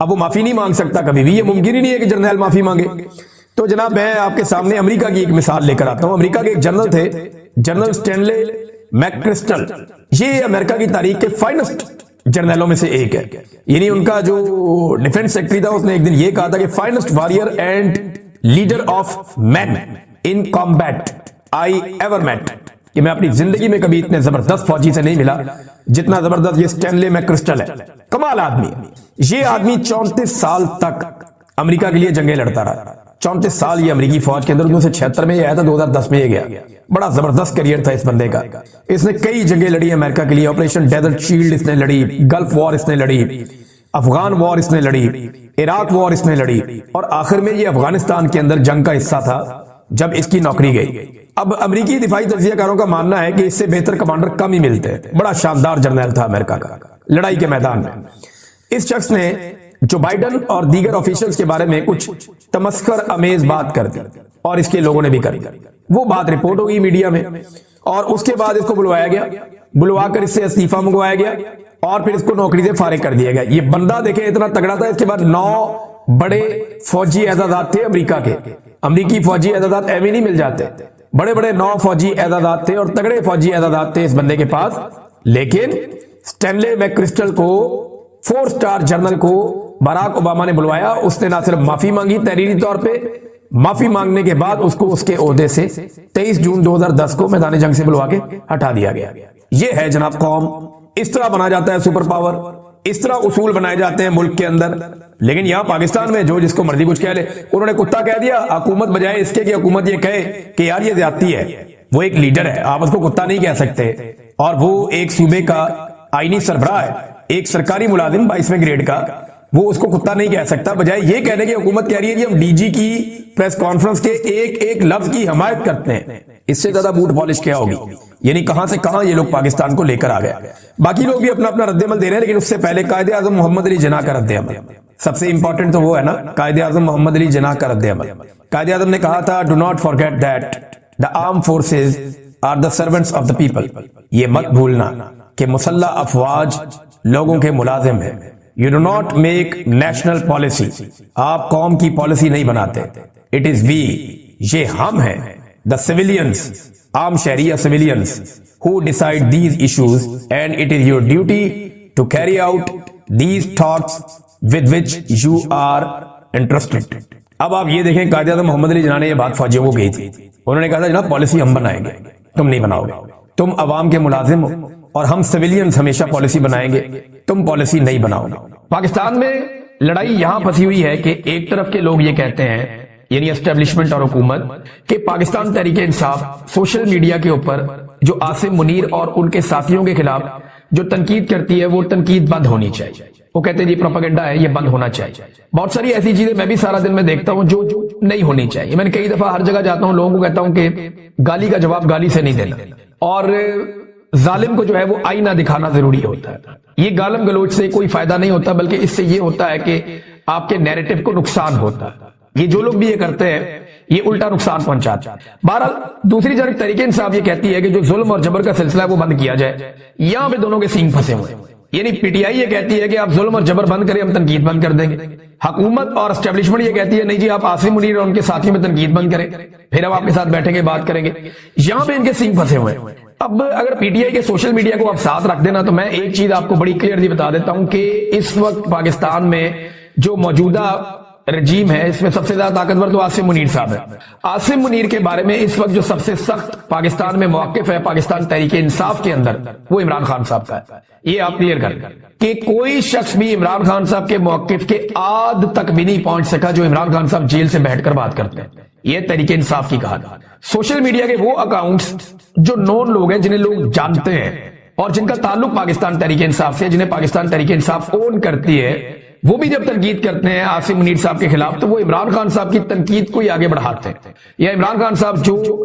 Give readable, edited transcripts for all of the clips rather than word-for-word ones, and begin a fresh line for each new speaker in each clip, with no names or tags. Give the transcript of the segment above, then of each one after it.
اب وہ معافی نہیں مانگ سکتا کبھی بھی, یہ ممکن ہی نہیں ہے کہ جرنیل معافی مانگے. تو جناب میں آپ کے سامنے امریکہ کی ایک مثال لے کر آتا ہوں. امریکہ کے ایک جنرل تھے, جنرل اسٹینلے میک کرسٹل. یہ امریکہ کی تاریخ کے فائنسٹ جرنیلوں میں سے ایک ہے. یعنی ان کا جو ڈیفنس سیکرٹری تھا, اس نے ایک دن یہ کہا تھا کہ finest warrior and leader of men in combat I ever met, کہ میں اپنی زندگی میں کبھی اتنے زبردست فوجی سے نہیں ملا جتنا زبردست یہ اسٹینلے میک کرسٹل ہے. کمال آدمی. یہ آدمی 34 سال تک امریکہ کے لیے جنگیں لڑتا رہا. 34 سال یہ امریکی فوج کے اندر, 1976 میں یہ آیا تھا, 2010 میں یہ گیا. بڑا زبردست کریئر تھا اس بندے کا. اس نے کئی جنگیں لڑی امریکہ کے لیے. آپریشن ڈیزرٹ شیلڈ اس نے لڑی, گلف وار اس نے لڑی, افغان وار اس نے لڑی, عراق وار اس نے لڑی, اور آخر میں یہ افغانستان کے اندر جنگ کا حصہ تھا جب اس کی نوکری گئی. اب امریکی دفاعی تجزیہ کاروں کا ماننا ہے کہ اس سے بہتر کمانڈر کم ہی ملتے ہیں. بڑا شاندار جرنیل تھا امریکہ کا لڑائی کے میدان میں. اس شخص نے جو بائیڈن اور دیگر آفیشلز کے بارے میں کچھ تمسخر امیز بات کر دی, اور اس کے لوگوں نے بھی کر دی. وہ بات رپورٹ ہو گئی میڈیا میں, اور اس کے بعد اس کو بلوایا گیا, بلوا کر اس سے استعفیٰ منگوایا گیا, اور پھر اس کو نوکری سے فارغ کر دیا گیا. یہ بندہ دیکھیں اتنا تگڑا تھا. اس کے بعد 9 بڑے فوجی اعزازات تھے امریکہ کے. امریکی فوجی اعزازات ایویں نہیں مل جاتے. بڑے بڑے 9 فوجی اعزازات تھے, اور تگڑے فوجی اعزازات تھے اس بندے کے پاس. لیکن اسٹینلے میک کرسٹل کو, 4 سٹار جنرل کو باراک اوباما نے بلوایا. اس نے نہ صرف معافی مانگی تحریری طور پہ, معافی مانگنے کے بعد اس کو اس کے عہدے سے 23 جون 2010 کو میدان جنگ سے بلوا کے ہٹا دیا گیا. یہ ہے جناب قوم. اس طرح بنا جاتا ہے سپر پاور, اس طرح اصول بنائے جاتے ہیں ملک کے اندر. لیکن یہاں پاکستان میں جو جس کو مرضی کچھ کہہ لے, انہوں نے کتا کہہ دیا. حکومت بجائے اس کے کہ حکومت یہ کہے کہ یار یہ زیادتی ہے, وہ ایک لیڈر ہے, آپ اس کو کتا نہیں کہہ سکتے, اور وہ ایک صوبے کا آئینی سربراہ ہے, ایک سرکاری ملازم 22ویں گریڈ کا, وہ اس کو کتا نہیں کہہ سکتا. بجائے یہ کہنے کہ حکومت کہہ رہی ہے کہ ہم ڈی جی کی پریس کانفرنس کے ایک ایک لفظ کی حمایت کرتے ہیں. اس سے زیادہ بوٹ پالش کیا ہوگی. یعنی کہاں سے کہاں یہ لوگ پاکستان کو لے کر آ گئے. باقی لوگ بھی اپنا اپنا رد عمل دے رہے ہیں, لیکن اس سے پہلے قائد اعظم محمد علی جناح کا رد عمل سب سے امپورٹنٹ تو وہ ہے نا. قائد اعظم محمد علی جناح کا رد عمل. قائد اعظم نے کہا تھا, do not forget that the arm forces are the servants of the people. یہ مت بھولنا کہ مسلح افواج لوگوں کے ملازم ہیں. You do not make national policy. آپ قوم کی پالیسی نہیں بناتے. It is we. یہ ہم ہیں. The civilians. عام شہری یا civilians who decide these issues, and it is your duty to carry out these thoughts with which you are interested. اب آپ یہ دیکھیں, قائد اعظم محمد علی جناح نے یہ بات فوجیوں کو کہی تھی. انہوں نے کہا تھا جناب پالیسی ہم بنائیں گے, تم نہیں بناؤ گے. تم عوام کے ملازم ہو, اور ہم سویلینز ہمیشہ پالیسی بنائیں گے, تم پالیسی نہیں بناؤ. پاکستان میں لڑائی یہاں پھنسی ہوئی ہے کہ ایک طرف کے لوگ یہ کہتے ہیں, یعنی اسٹیبلشمنٹ اور حکومت, کہ پاکستان تحریک انصاف سوشل میڈیا کے اوپر جو عاصم منیر اور ان کے ساتھیوں کے خلاف جو تنقید کرتی ہے وہ تنقید بند ہونی چاہیے. وہ کہتے ہیں یہ پروپیگنڈا ہے, یہ بند ہونا چاہیے. بہت ساری ایسی چیزیں میں بھی سارا دن میں دیکھتا ہوں جو نہیں ہونی چاہیے. میں نے کئی دفعہ ہر جگہ جاتا ہوں, لوگوں کو کہتا ہوں کہ گالی کا جواب گالی سے نہیں دینا, اور ظالم کو جو ہے وہ آئینہ دکھانا ضروری ہوتا ہے. یہ گالم گلوچ سے کوئی فائدہ نہیں ہوتا, بلکہ اس سے یہ ہوتا ہے کہ آپ کے نیریٹو کو نقصان ہوتا ہے. یہ جو لوگ بھی یہ کرتے ہیں یہ الٹا نقصان پہنچاتا ہے. بہرحال دوسری جانب تحریک انصاف یہ کہتی ہے کہ جو ظلم اور جبر کا سلسلہ ہے وہ بند کیا جائے. یہاں پہ دونوں کے سینگ پھنسے ہوئے ہیں. یعنی پی ٹی آئی یہ کہتی ہے کہ آپ ظلم اور جبر بند کریں, ہم تنقید بند کر دیں گے. حکومت اور اسٹیبلشمنٹ یہ کہتی ہے نہیں جی آپ عاصم منیر اور ان کے ساتھیوں میں تنقید بند کریں, پھر ہم آپ کے ساتھ بیٹھیں گے, بات کریں گے. یہاں پہ ان کے سینگ پھنسے ہوئے ہیں. اب اگر پی ٹی آئی کے سوشل میڈیا کو آپ ساتھ رکھ دینا, تو میں ایک چیز آپ کو بڑی کلیئرلی بتا دیتا ہوں کہ اس وقت پاکستان میں جو موجودہ رجیم ہے اس میں سب سے زیادہ طاقتور تو عاصم منیر صاحب ہے. عاصم منیر کے بارے میں اس وقت جو سب سے سخت پاکستان میں موقف ہے پاکستان تحریک انصاف کے اندر, وہ عمران خان صاحب کا ہے. یہ آپ کلیئر کر کہ کوئی شخص بھی عمران خان صاحب کے موقف کے آدھ تک بھی نہیں پہنچ سکا جو عمران خان صاحب جیل سے بیٹھ کر بات کرتے ہیں. یہ تحریک انصاف کی کہانی. سوشل میڈیا کے وہ اکاؤنٹس جو نون لوگ ہیں, جنہیں لوگ جانتے ہیں اور جن کا تعلق پاکستان تحریک انصاف سے, جنہیں پاکستان تحریک انصاف اون کرتی ہے, وہ بھی جب تنقید کرتے ہیں عاصم منیر صاحب کے خلاف تو وہ عمران خان صاحب کی تنقید کو ہی آگے بڑھاتے ہیں, یا عمران خان صاحب جو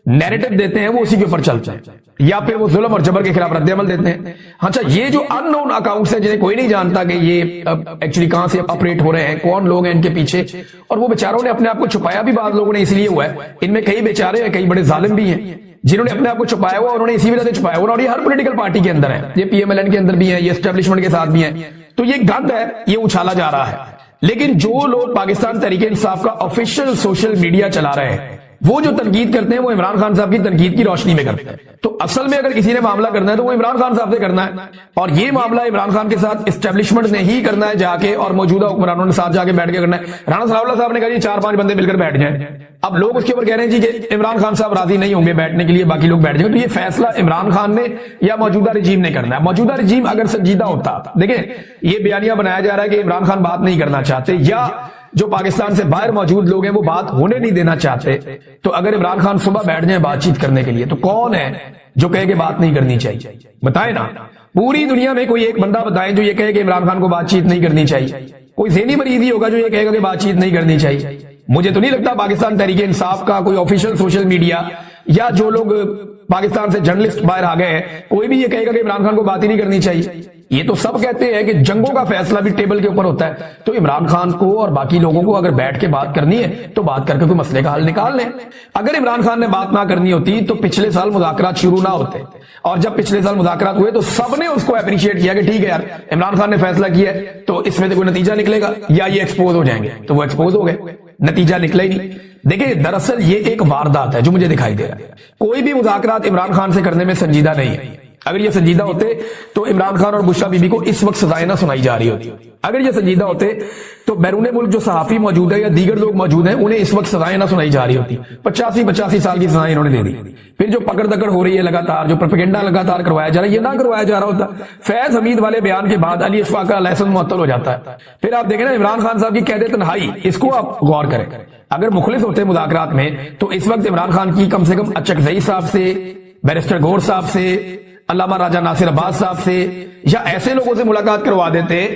نیریٹو دیتے ہیں وہ اسی کے اوپر چلتے ہیں, یا پھر وہ ظلم اور جبر کے خلاف رد عمل دیتے ہیں. اچھا, یہ جو ان نون اکاؤنٹس ہیں جنہیں کوئی نہیں جانتا کہ یہ ایکچولی کہاں سے آپریٹ ہو رہے ہیں, کون لوگ ہیں ان کے پیچھے, اور وہ بیچاروں نے اپنے آپ کو چھپایا بھی بعض لوگوں نے اس لیے ہوا ہے. ان میں کئی بیچارے ہیں, کئی بڑے ظالم بھی ہیں جنہوں نے اپنے آپ کو چھپایا ہوا, انہوں نے اسی وجہ سے چھپایا ہوا, اور یہ ہر پولیٹیکل پارٹی کے اندر ہے, یہ پی ایم ایل این کے اندر بھی ہیں, یہ اسٹیبلشمنٹ کے ساتھ بھی ہیں. تو یہ گند ہے، یہ اچھالا جا رہا ہے. لیکن جو لوگ پاکستان تحریک انصاف کا آفیشیل سوشل میڈیا چلا رہے ہیں، وہ جو تنقید کرتے ہیں وہ عمران خان صاحب کی تنقید کی روشنی میں کرتے ہیں. تو اصل میں اگر کسی نے معاملہ کرنا ہے تو وہ عمران خان صاحب سے کرنا ہے، اور یہ معاملہ عمران خان کے ساتھ اسٹیبلشمنٹ نے ہی کرنا ہے جا کے، اور موجودہ حکمرانوں نے ساتھ جا کے بیٹھ کے کرنا ہے. رانا ثناء اللہ صاحب نے کہا جی 4-5 بندے مل کر بیٹھ جائیں. اب لوگ اس کے اوپر کہہ رہے ہیں جی کہ عمران خان صاحب راضی نہیں ہوں گے بیٹھنے کے لیے، باقی لوگ بیٹھ جائیں. تو یہ فیصلہ عمران خان نے یا موجودہ رجیم نے کرنا ہے. موجودہ رجیم اگر سنجیدہ ہوتا، دیکھیں یہ بیانیہ بنایا جا رہا ہے کہ عمران خان بات نہیں کرنا چاہتے، یا جو پاکستان سے باہر موجود لوگ ہیں وہ بات ہونے نہیں دینا چاہتے. تو اگر عمران خان صبح بیٹھ جائیں بات چیت کرنے کے لیے تو کون ہے جو کہے کہ بات نہیں کرنی چاہیے؟ بتائیں نا، پوری دنیا میں کوئی ایک بندہ بتائیں جو یہ کہے کہ عمران خان کو بات چیت نہیں کرنی چاہیے. کوئی ذہنی مریض ہی ہوگا جو یہ کہے گا کہ بات چیت نہیں کرنی چاہیے. مجھے تو نہیں لگتا پاکستان تحریک انصاف کا کوئی آفیشیل سوشل میڈیا یا جو لوگ پاکستان سے جرنلسٹ باہر آ گئے ہیں کوئی بھی یہ کہے گا کہ عمران خان کو بات ہی نہیں کرنی چاہیے. یہ تو سب کہتے ہیں کہ جنگوں کا فیصلہ بھی ٹیبل کے اوپر ہوتا ہے. تو عمران خان کو اور باقی لوگوں کو اگر بیٹھ کے بات کرنی ہے تو بات کر کے کوئی مسئلے کا حل نکال لیں. اگر عمران خان نے بات نہ کرنی ہوتی تو پچھلے سال مذاکرات شروع نہ ہوتے، اور جب پچھلے سال مذاکرات ہوئے تو سب نے اس کو اپریشیٹ کیا کہ ٹھیک ہے یار عمران خان نے فیصلہ کیا ہے تو اس میں سے کوئی نتیجہ نکلے گا یا یہ ایکسپوز ہو جائیں گے. تو وہ ایکسپوز ہو گئے، نتیجہ نکلا ہی نہیں. دیکھیں دراصل یہ ایک واردات ہے جو مجھے دکھائی دے رہا ہے. کوئی بھی مذاکرات عمران خان سے کرنے میں سنجیدہ نہیں ہے. اگر یہ سنجیدہ ہوتے تو عمران خان اور بشرا بی بی کو اس وقت سزائیں نہ سنائی جا رہی ہوتی. اگر یہ سنجیدہ ہوتے تو بیرون ملک جو صحافی موجود ہے یا دیگر لوگ موجود ہیں انہیں اس وقت سزائیں نہ سنائی جا رہی ہوتی. 85 سال کی سزائیں انہوں نے دے دی. پھر جو پکڑ دکڑ ہو رہی ہے لگاتار، جو پروپیگنڈا لگاتار کروایا جا رہا ہے، یہ نہ کروایا جا رہا ہوتا. فیض حمید والے بیان کے بعد علی اشفاق کا لائسنس معطل ہو جاتا ہے. پھر آپ دیکھیں نا عمران خان صاحب کی قید تنہائی، اس کو آپ غور کریں. اگر مخلص ہوتے مذاکرات میں تو اس وقت عمران خان کی کم سے کم اچکزئی صاحب سے، بیرسٹر گور صاحب سے، علامہ راجہ ناصر عباس صاحب سے یا ایسے لوگوں سے ملاقات کروا دیتے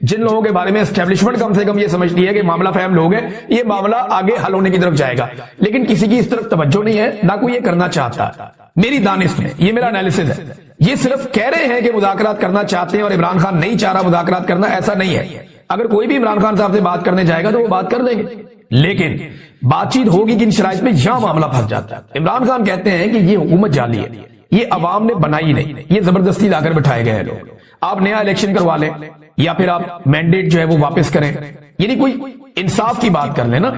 جن لوگوں کے بارے میں اسٹیبلشمنٹ کم سے کم یہ سمجھتی ہے کہ معاملہ فہم لوگ ہیں، یہ معاملہ آگے حل ہونے کی طرف جائے گا. لیکن کسی کی اس طرف توجہ نہیں ہے، نہ کوئی یہ کرنا چاہتا. میری دانش میں یہ میرا انالیسز ہے. یہ صرف کہہ رہے ہیں کہ مذاکرات کرنا چاہتے ہیں اور عمران خان نہیں چاہ رہا مذاکرات کرنا، ایسا نہیں ہے. اگر کوئی بھی عمران خان صاحب سے بات کرنے جائے گا تو وہ بات کر دیں گے، لیکن بات چیت ہوگی کن شرائط میں، یہاں معاملہ پھنس جاتا ہے. عمران خان کہتے ہیں کہ یہ حکومت جعلی ہے، یہ عوام نے بنائی نہیں، یہ زبردستی لا کر بٹھائے گئے ہیں لوگ. آپ نیا الیکشن کروا لیں یا پھر آپ مینڈیٹ جو ہے وہ واپس کریں، یعنی کوئی انصاف کی بات کر لیں نا،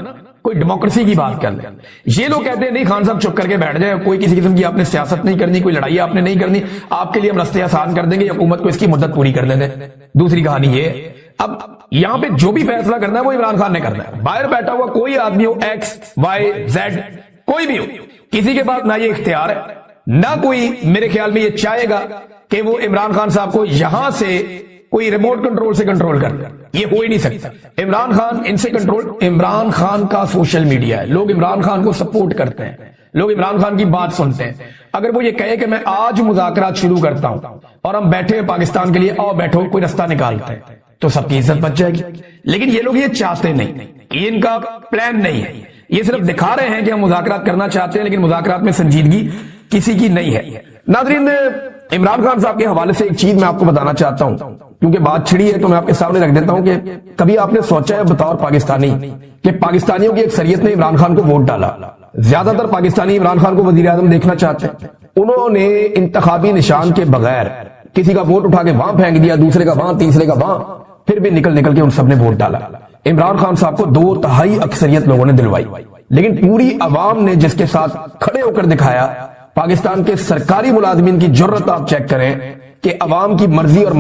کوئی ڈیموکریسی کی بات کر لیں. یہ لوگ کہتے ہیں نہیں خان صاحب چپ کر کے بیٹھ جائے، کوئی کسی قسم کی آپ نے سیاست نہیں کرنی، کوئی لڑائی آپ نے نہیں کرنی، آپ کے لیے ہم رستے آسان کر دیں گے، حکومت کو اس کی مدت پوری کر دیں. دوسری کہانی یہ ہے اب یہاں پہ جو بھی فیصلہ کرنا ہے وہ عمران خان نے کرنا ہے. باہر بیٹھا ہوا کوئی آدمی ہو، ایکس وائی زیڈ کوئی بھی ہو، کسی کے پاس نہ یہ اختیار ہے، نہ کوئی میرے خیال میں یہ چاہے گا کہ وہ عمران خان صاحب کو یہاں سے کوئی ریموٹ کنٹرول سے کنٹرول کر دے. یہ ہو ہی نہیں سکتا. عمران خان ان سے کنٹرول، عمران خان کا سوشل میڈیا ہے، لوگ عمران خان کو سپورٹ کرتے ہیں، لوگ عمران خان کی بات سنتے ہیں. اگر وہ یہ کہے کہ میں آج مذاکرات شروع کرتا ہوں اور ہم بیٹھے ہیں پاکستان کے لیے، آؤ بیٹھو کوئی رستہ نکالتے ہیں، تو سب کی عزت بچ جائے گی. لیکن یہ لوگ یہ چاہتے نہیں، یہ ان کا پلان نہیں ہے. یہ صرف دکھا رہے ہیں کہ ہم مذاکرات کرنا چاہتے ہیں لیکن مذاکرات میں سنجیدگی کسی کی نہیں ہے. ناظرین عمران خان صاحب کے حوالے سے ایک چیز میں آپ کو بتانا چاہتا ہوں، کیونکہ بات چھڑی ہے تو میں آپ کے سامنے رکھ دیتا ہوں کہ کبھی آپ نے سوچا ہے بطور پاکستانی کہ پاکستانیوں کی اکثریت نے عمران خان کو ووٹ ڈالا، زیادہ تر پاکستانی عمران خان کو وزیر اعظم دیکھنا چاہتے ہیں. انہوں نے انتخابی نشان کے بغیر کسی کا ووٹ اٹھا کے وہاں پھینک دیا، دوسرے کا وہاں، تیسرے کا وہاں، پھر بھی نکل کے ان سب نے ووٹ ڈالا. عمران خان صاحب کو 2/3 اکثریت لوگوں نے دلوائی، لیکن پوری عوام نے جس کے ساتھ کھڑے ہو کر دکھایا، پاکستان کے سرکاری ملازمین کی جرت آپ چیک کریں کہ عوام کی مرضی اور